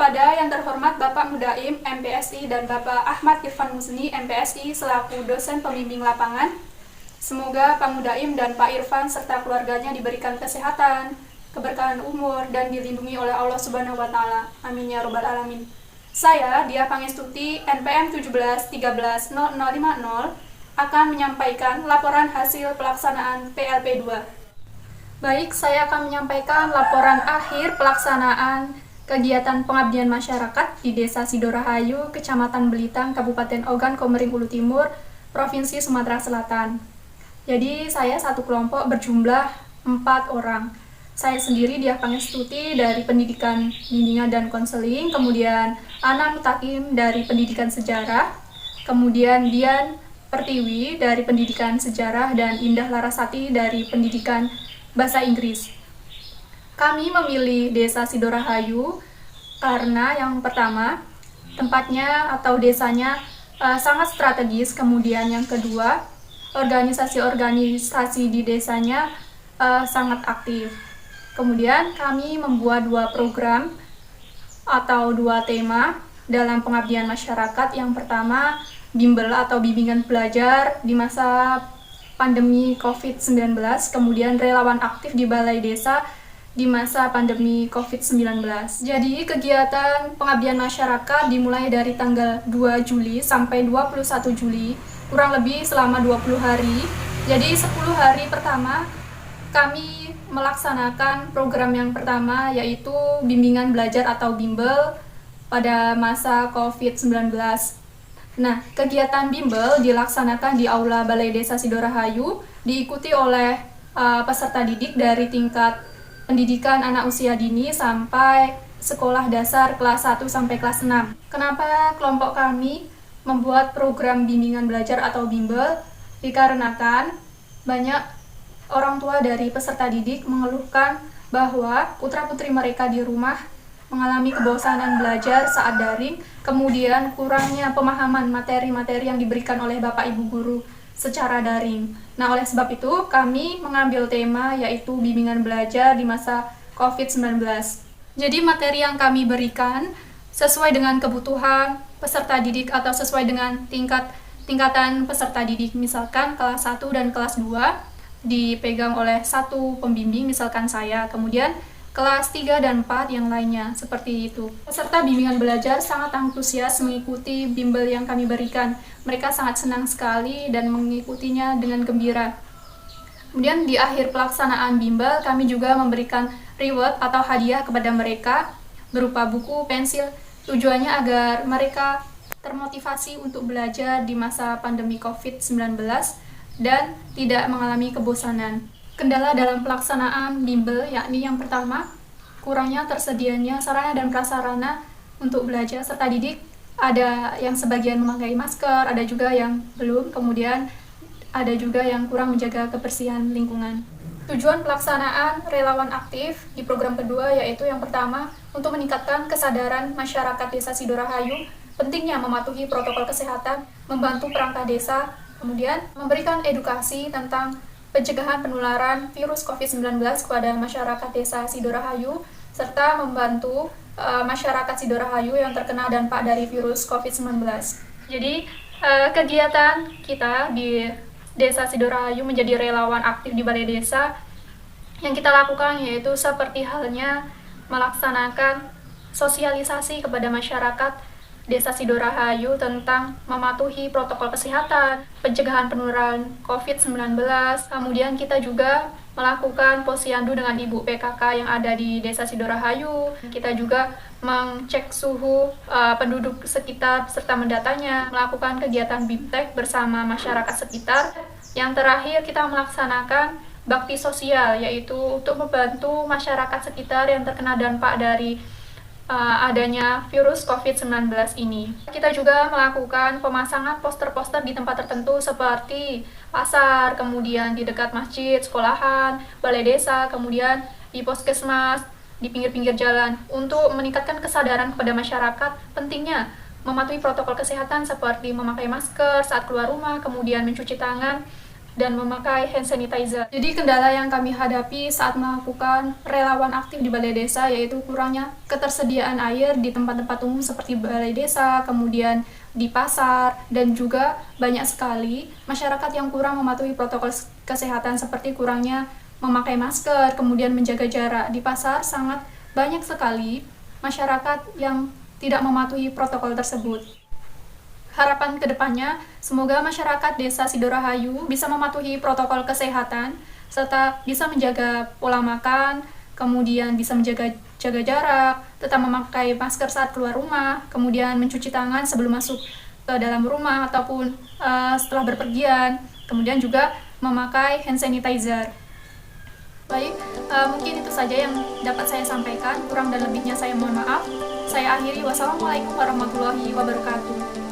kepada yang terhormat Bapak Mudaim MPSI dan Bapak Ahmad Irfan Muzni MPSI selaku dosen pembimbing lapangan. Semoga Pak Mudaim dan Pak Irfan serta keluarganya diberikan kesehatan, keberkahan umur, dan dilindungi oleh Allah Subhanahu wa Ta'ala. Amin ya Rabbal Alamin. Saya, Dia Pangestuti, NPM 17130050, akan menyampaikan laporan hasil pelaksanaan PLP 2. Baik, saya akan menyampaikan laporan akhir pelaksanaan kegiatan pengabdian masyarakat di Desa Sidorahayu, Kecamatan Belitang, Kabupaten Ogan Komering Ulu Timur, Provinsi Sumatera Selatan. Jadi saya satu kelompok berjumlah 4 orang. Saya sendiri Dia Pangestuti dari Pendidikan Bimbingan dan Konseling, kemudian Ana Mutakim dari Pendidikan Sejarah, kemudian Dian Pertiwi dari Pendidikan Sejarah, dan Indah Larasati dari Pendidikan Bahasa Inggris. Kami memilih Desa Sidorahayu karena yang pertama, tempatnya atau desanya sangat strategis, kemudian yang kedua, organisasi-organisasi di desanya sangat aktif. Kemudian kami membuat 2 program atau 2 tema dalam pengabdian masyarakat. Yang pertama, bimbel atau bimbingan belajar di masa pandemi COVID-19, kemudian relawan aktif di Balai Desa di masa pandemi COVID-19. Jadi kegiatan pengabdian masyarakat dimulai dari tanggal 2 Juli sampai 21 Juli, kurang lebih selama 20 hari. Jadi 10 hari pertama kami melaksanakan program yang pertama, yaitu bimbingan belajar atau bimbel pada masa COVID-19. Nah, kegiatan bimbel dilaksanakan di Aula Balai Desa Sidorahayu, diikuti oleh peserta didik dari tingkat pendidikan anak usia dini sampai sekolah dasar kelas 1 sampai kelas 6. Kenapa kelompok kami membuat program bimbingan belajar atau bimbel? Dikarenakan banyak orang tua dari peserta didik mengeluhkan bahwa putra-putri mereka di rumah mengalami kebosanan belajar saat daring, kemudian kurangnya pemahaman materi-materi yang diberikan oleh Bapak Ibu guru secara daring. Nah, oleh sebab itu kami mengambil tema yaitu bimbingan belajar di masa COVID-19. Jadi materi yang kami berikan sesuai dengan kebutuhan peserta didik atau sesuai dengan tingkatan peserta didik. Misalkan kelas 1 dan kelas 2 dipegang oleh satu pembimbing, misalkan saya, kemudian kelas 3 dan 4 yang lainnya, seperti itu. Peserta bimbingan belajar sangat antusias mengikuti bimbel yang kami berikan. Mereka sangat senang sekali dan mengikutinya dengan gembira. Kemudian di akhir pelaksanaan bimbel, kami juga memberikan reward atau hadiah kepada mereka berupa buku, pensil, tujuannya agar mereka termotivasi untuk belajar di masa pandemi COVID-19 dan tidak mengalami kebosanan. Kendala dalam pelaksanaan bimbel yakni yang pertama, kurangnya tersedianya sarana dan prasarana untuk belajar serta didik. Ada yang sebagian memakai masker, ada juga yang belum, kemudian ada juga yang kurang menjaga kebersihan lingkungan. Tujuan pelaksanaan relawan aktif di program kedua yaitu yang pertama, untuk meningkatkan kesadaran masyarakat Desa Sidorahayu pentingnya mematuhi protokol kesehatan, membantu perangkat desa, kemudian memberikan edukasi tentang pencegahan penularan virus COVID-19 kepada masyarakat Desa Sidorahayu, serta membantu masyarakat Sidorahayu yang terkena dampak dari virus COVID-19. Jadi kegiatan kita di Desa Sidorahayu menjadi relawan aktif di Balai Desa yang kita lakukan yaitu seperti halnya melaksanakan sosialisasi kepada masyarakat Desa Sidorahayu tentang mematuhi protokol kesehatan, pencegahan penularan COVID-19. Kemudian kita juga melakukan posyandu dengan ibu PKK yang ada di Desa Sidorahayu. Kita juga mengecek suhu penduduk sekitar serta mendatanya, melakukan kegiatan BIMTEK bersama masyarakat sekitar. Yang terakhir kita melaksanakan bakti sosial, yaitu untuk membantu masyarakat sekitar yang terkena dampak dari adanya virus COVID-19 ini. Kita juga melakukan pemasangan poster-poster di tempat tertentu seperti pasar, kemudian di dekat masjid, sekolahan, balai desa, kemudian di puskesmas, di pinggir-pinggir jalan untuk meningkatkan kesadaran kepada masyarakat pentingnya mematuhi protokol kesehatan seperti memakai masker saat keluar rumah, kemudian mencuci tangan dan memakai hand sanitizer. Jadi kendala yang kami hadapi saat melakukan relawan aktif di balai desa yaitu kurangnya ketersediaan air di tempat-tempat umum seperti balai desa, kemudian di pasar, dan juga banyak sekali masyarakat yang kurang mematuhi protokol kesehatan seperti kurangnya memakai masker, kemudian menjaga jarak. Di pasar sangat banyak sekali masyarakat yang tidak mematuhi protokol tersebut. Harapan kedepannya, semoga masyarakat Desa Sidorahayu bisa mematuhi protokol kesehatan, serta bisa menjaga pola makan, kemudian bisa jaga jarak, tetap memakai masker saat keluar rumah, kemudian mencuci tangan sebelum masuk ke dalam rumah ataupun setelah berpergian, kemudian juga memakai hand sanitizer. Baik, mungkin itu saja yang dapat saya sampaikan. Kurang dan lebihnya saya mohon maaf. Saya akhiri. Wassalamualaikum warahmatullahi wabarakatuh.